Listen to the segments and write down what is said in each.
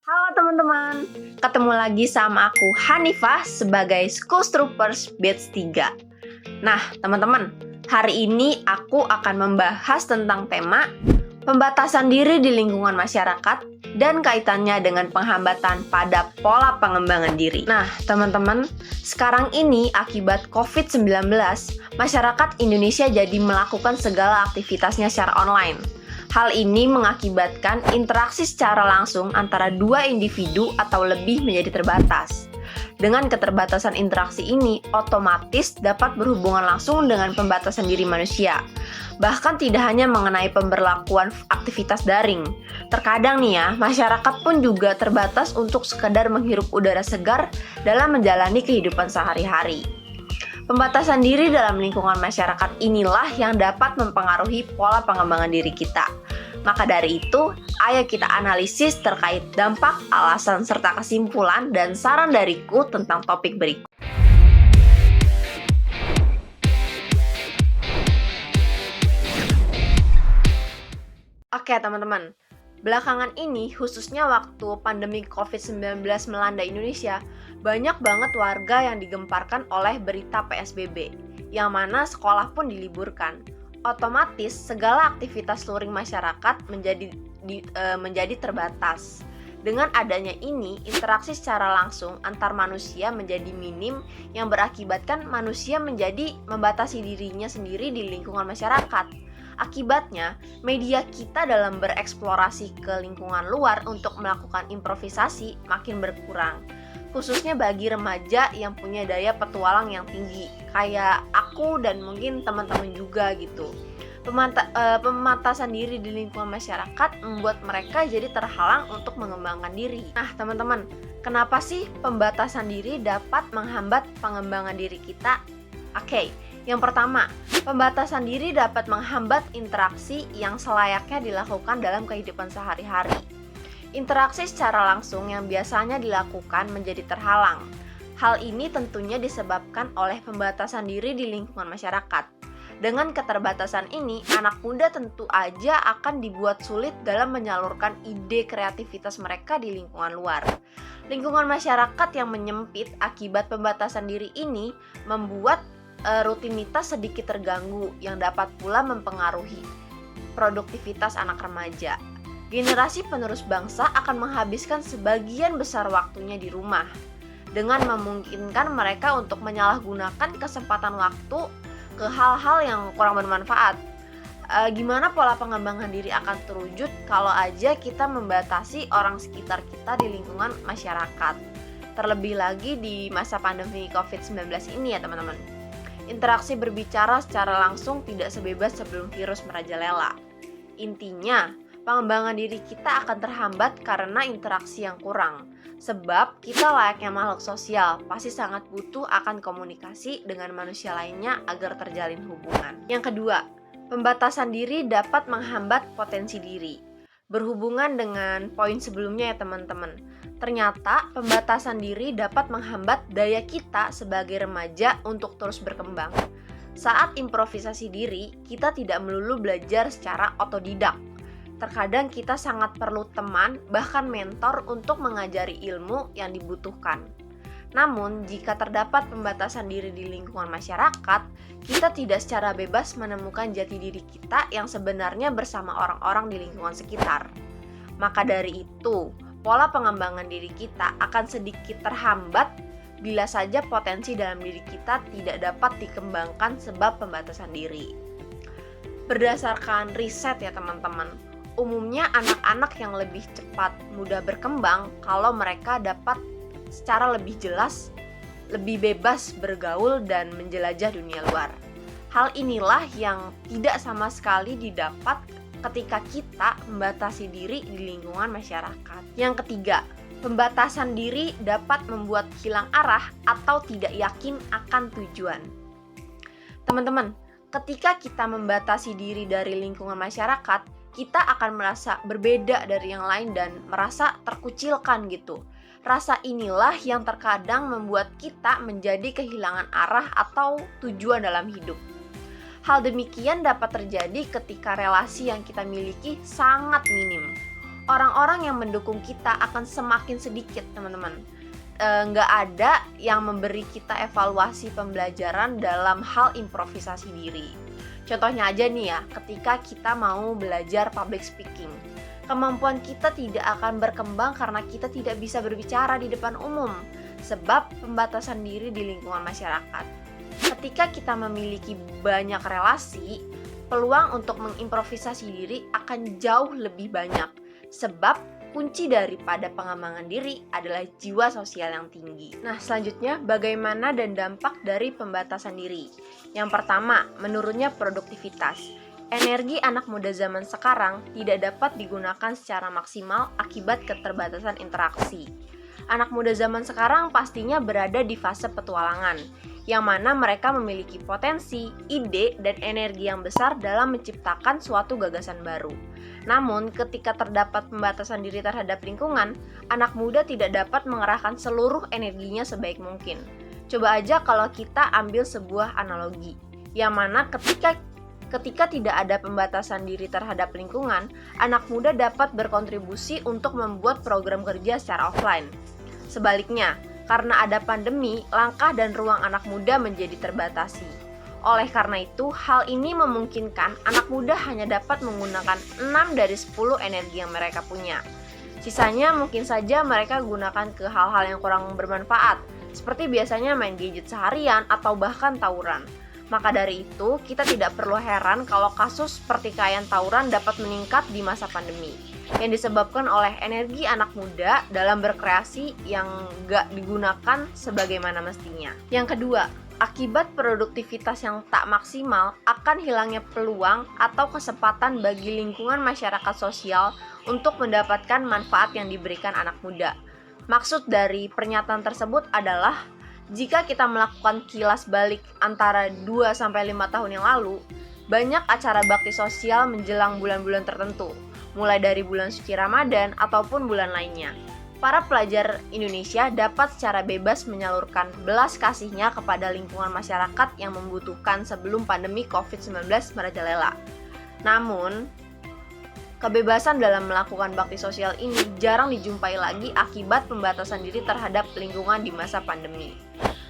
Halo teman-teman, ketemu lagi sama aku Hanifah sebagai School Troopers Batch 3. Nah teman-teman, hari ini aku akan membahas tentang tema pembatasan diri di lingkungan masyarakat dan kaitannya dengan penghambatan pada pola pengembangan diri. Nah teman-teman, sekarang ini akibat COVID-19, masyarakat Indonesia jadi melakukan segala aktivitasnya secara online. Hal ini mengakibatkan interaksi secara langsung antara dua individu atau lebih menjadi terbatas. Dengan keterbatasan interaksi ini, otomatis dapat berhubungan langsung dengan pembatasan diri manusia. Bahkan tidak hanya mengenai pemberlakuan aktivitas daring. Terkadang nih ya, masyarakat pun juga terbatas untuk sekedar menghirup udara segar dalam menjalani kehidupan sehari-hari. Pembatasan diri dalam lingkungan masyarakat inilah yang dapat mempengaruhi pola pengembangan diri kita. Maka dari itu, ayo kita analisis terkait dampak, alasan, serta kesimpulan dan saran dariku tentang topik berikut. Oke teman-teman, belakangan ini khususnya waktu pandemi COVID-19 melanda Indonesia, banyak banget warga yang digemparkan oleh berita PSBB, yang mana sekolah pun diliburkan. Otomatis segala aktivitas luring masyarakat menjadi terbatas. Dengan adanya ini, interaksi secara langsung antar manusia menjadi minim yang berakibatkan manusia menjadi membatasi dirinya sendiri di lingkungan masyarakat. Akibatnya, media kita dalam bereksplorasi ke lingkungan luar untuk melakukan improvisasi makin berkurang. Khususnya bagi remaja yang punya daya petualang yang tinggi, kayak aku dan mungkin teman-teman juga gitu. Pembatasan diri di lingkungan masyarakat membuat mereka jadi terhalang untuk mengembangkan diri. Nah teman-teman, kenapa sih pembatasan diri dapat menghambat pengembangan diri kita? Oke, yang pertama, pembatasan diri dapat menghambat interaksi yang selayaknya dilakukan dalam kehidupan sehari-hari. Interaksi secara langsung yang biasanya dilakukan menjadi terhalang. Hal ini tentunya disebabkan oleh pembatasan diri di lingkungan masyarakat. Dengan keterbatasan ini, anak muda tentu aja akan dibuat sulit dalam menyalurkan ide kreativitas mereka di lingkungan luar. Lingkungan masyarakat yang menyempit akibat pembatasan diri ini membuat rutinitas sedikit terganggu yang dapat pula mempengaruhi produktivitas anak remaja. Generasi penerus bangsa akan menghabiskan sebagian besar waktunya di rumah, dengan memungkinkan mereka untuk menyalahgunakan kesempatan waktu ke hal-hal yang kurang bermanfaat. Gimana pola pengembangan diri akan terwujud kalau aja kita membatasi orang sekitar kita di lingkungan masyarakat? Terlebih lagi di masa pandemi COVID-19 ini ya teman-teman. Interaksi berbicara secara langsung tidak sebebas sebelum virus merajalela. Intinya, pengembangan diri kita akan terhambat karena interaksi yang kurang. Sebab kita layaknya makhluk sosial, pasti sangat butuh akan komunikasi dengan manusia lainnya agar terjalin hubungan. Yang kedua, pembatasan diri dapat menghambat potensi diri. Berhubungan dengan poin sebelumnya ya teman-teman, ternyata pembatasan diri dapat menghambat daya kita sebagai remaja untuk terus berkembang. Saat improvisasi diri, kita tidak melulu belajar secara otodidak. Terkadang kita sangat perlu teman, bahkan mentor untuk mengajari ilmu yang dibutuhkan. Namun, jika terdapat pembatasan diri di lingkungan masyarakat, kita tidak secara bebas menemukan jati diri kita yang sebenarnya bersama orang-orang di lingkungan sekitar. Maka dari itu, pola pengembangan diri kita akan sedikit terhambat bila saja potensi dalam diri kita tidak dapat dikembangkan sebab pembatasan diri. Berdasarkan riset ya teman-teman, umumnya anak-anak yang lebih cepat mudah berkembang kalau mereka dapat secara lebih jelas, lebih bebas bergaul dan menjelajah dunia luar. Hal inilah yang tidak sama sekali didapat ketika kita membatasi diri di lingkungan masyarakat. Yang ketiga, pembatasan diri dapat membuat hilang arah atau tidak yakin akan tujuan. Teman-teman, ketika kita membatasi diri dari lingkungan masyarakat, kita akan merasa berbeda dari yang lain dan merasa terkucilkan gitu. Rasa inilah yang terkadang membuat kita menjadi kehilangan arah atau tujuan dalam hidup. Hal demikian dapat terjadi ketika relasi yang kita miliki sangat minim. orang-orang yang mendukung kita akan semakin sedikit, teman-teman. Nggak ada yang memberi kita evaluasi pembelajaran dalam hal improvisasi diri. Contohnya aja nih ya, ketika kita mau belajar public speaking, kemampuan kita tidak akan berkembang karena kita tidak bisa berbicara di depan umum, sebab pembatasan diri di lingkungan masyarakat. Ketika kita memiliki banyak relasi, peluang untuk mengimprovisasi diri akan jauh lebih banyak, sebab kunci daripada pengembangan diri adalah jiwa sosial yang tinggi. Nah, selanjutnya bagaimana dan dampak dari pembatasan diri? Yang pertama, menurunnya produktivitas. Energi anak muda zaman sekarang tidak dapat digunakan secara maksimal akibat keterbatasan interaksi. Anak muda zaman sekarang pastinya berada di fase petualangan, yang mana mereka memiliki potensi, ide, dan energi yang besar dalam menciptakan suatu gagasan baru. Namun, ketika terdapat pembatasan diri terhadap lingkungan, anak muda tidak dapat mengerahkan seluruh energinya sebaik mungkin. Coba aja kalau kita ambil sebuah analogi, yang mana ketika tidak ada pembatasan diri terhadap lingkungan, anak muda dapat berkontribusi untuk membuat program kerja secara offline. Sebaliknya, karena ada pandemi, langkah dan ruang anak muda menjadi terbatasi. Oleh karena itu, hal ini memungkinkan anak muda hanya dapat menggunakan 6 dari 10 energi yang mereka punya. Sisanya mungkin saja mereka gunakan ke hal-hal yang kurang bermanfaat, seperti biasanya main gadget seharian atau bahkan tawuran. Maka dari itu, kita tidak perlu heran kalau kasus pertikaian tawuran dapat meningkat di masa pandemi, yang disebabkan oleh energi anak muda dalam berkreasi yang gak digunakan sebagaimana mestinya. Yang kedua, akibat produktivitas yang tak maksimal akan hilangnya peluang atau kesempatan bagi lingkungan masyarakat sosial untuk mendapatkan manfaat yang diberikan anak muda. Maksud dari pernyataan tersebut adalah jika kita melakukan kilas balik antara 2-5 tahun yang lalu, banyak acara bakti sosial menjelang bulan-bulan tertentu, mulai dari bulan suci Ramadan ataupun bulan lainnya. Para pelajar Indonesia dapat secara bebas menyalurkan belas kasihnya kepada lingkungan masyarakat yang membutuhkan sebelum pandemi COVID-19 merajalela. Namun, kebebasan dalam melakukan bakti sosial ini jarang dijumpai lagi akibat pembatasan diri terhadap lingkungan di masa pandemi.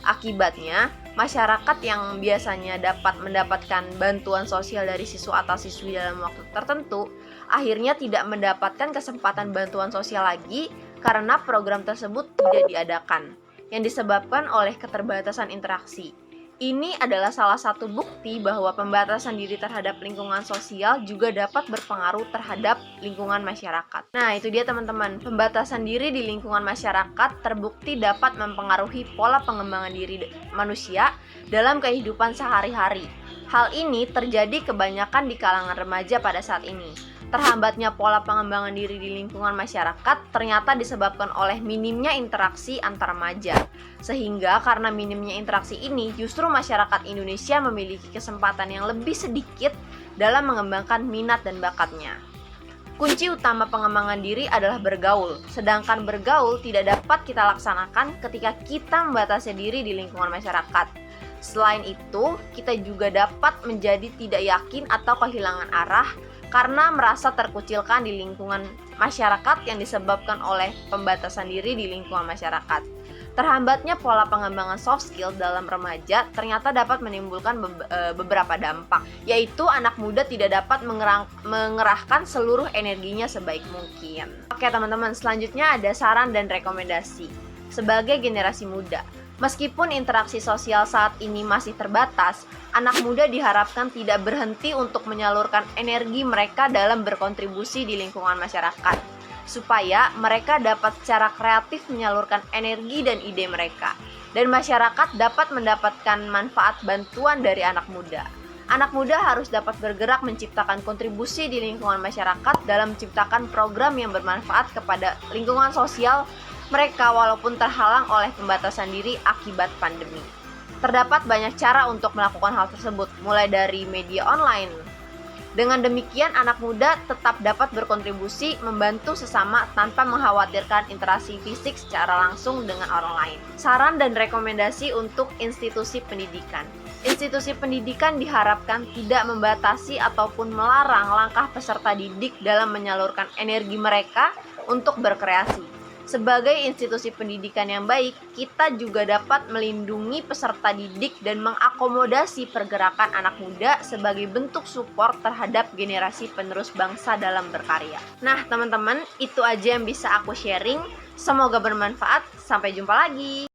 Akibatnya, masyarakat yang biasanya dapat mendapatkan bantuan sosial dari siswa atau siswi dalam waktu tertentu, akhirnya tidak mendapatkan kesempatan bantuan sosial lagi karena program tersebut tidak diadakan, yang disebabkan oleh keterbatasan interaksi. Ini adalah salah satu bukti bahwa pembatasan diri terhadap lingkungan sosial juga dapat berpengaruh terhadap lingkungan masyarakat. Nah, itu dia teman-teman, pembatasan diri di lingkungan masyarakat terbukti dapat mempengaruhi pola pengembangan diri manusia dalam kehidupan sehari-hari. Hal ini terjadi kebanyakan di kalangan remaja pada saat ini. Terhambatnya pola pengembangan diri di lingkungan masyarakat ternyata disebabkan oleh minimnya interaksi antar remaja. Sehingga karena minimnya interaksi ini, justru masyarakat Indonesia memiliki kesempatan yang lebih sedikit dalam mengembangkan minat dan bakatnya. Kunci utama pengembangan diri adalah bergaul, sedangkan bergaul tidak dapat kita laksanakan ketika kita membatasi diri di lingkungan masyarakat. Selain itu, kita juga dapat menjadi tidak yakin atau kehilangan arah karena merasa terkucilkan di lingkungan masyarakat yang disebabkan oleh pembatasan diri di lingkungan masyarakat. Terhambatnya pola pengembangan soft skill dalam remaja ternyata dapat menimbulkan beberapa dampak, yaitu anak muda tidak dapat mengerahkan seluruh energinya sebaik mungkin. Oke teman-teman, selanjutnya ada saran dan rekomendasi. Sebagai generasi muda, meskipun interaksi sosial saat ini masih terbatas, anak muda diharapkan tidak berhenti untuk menyalurkan energi mereka dalam berkontribusi di lingkungan masyarakat, supaya mereka dapat secara kreatif menyalurkan energi dan ide mereka, dan masyarakat dapat mendapatkan manfaat bantuan dari anak muda. Anak muda harus dapat bergerak menciptakan kontribusi di lingkungan masyarakat dalam menciptakan program yang bermanfaat kepada lingkungan sosial mereka walaupun terhalang oleh pembatasan diri akibat pandemi. Terdapat banyak cara untuk melakukan hal tersebut, mulai dari media online. Dengan demikian, anak muda tetap dapat berkontribusi membantu sesama tanpa mengkhawatirkan interaksi fisik secara langsung dengan orang lain. Saran dan rekomendasi untuk institusi pendidikan. Institusi pendidikan diharapkan tidak membatasi ataupun melarang langkah peserta didik dalam menyalurkan energi mereka untuk berkreasi. Sebagai institusi pendidikan yang baik, kita juga dapat melindungi peserta didik dan mengakomodasi pergerakan anak muda sebagai bentuk support terhadap generasi penerus bangsa dalam berkarya. Nah, teman-teman, itu aja yang bisa aku sharing. Semoga bermanfaat. Sampai jumpa lagi.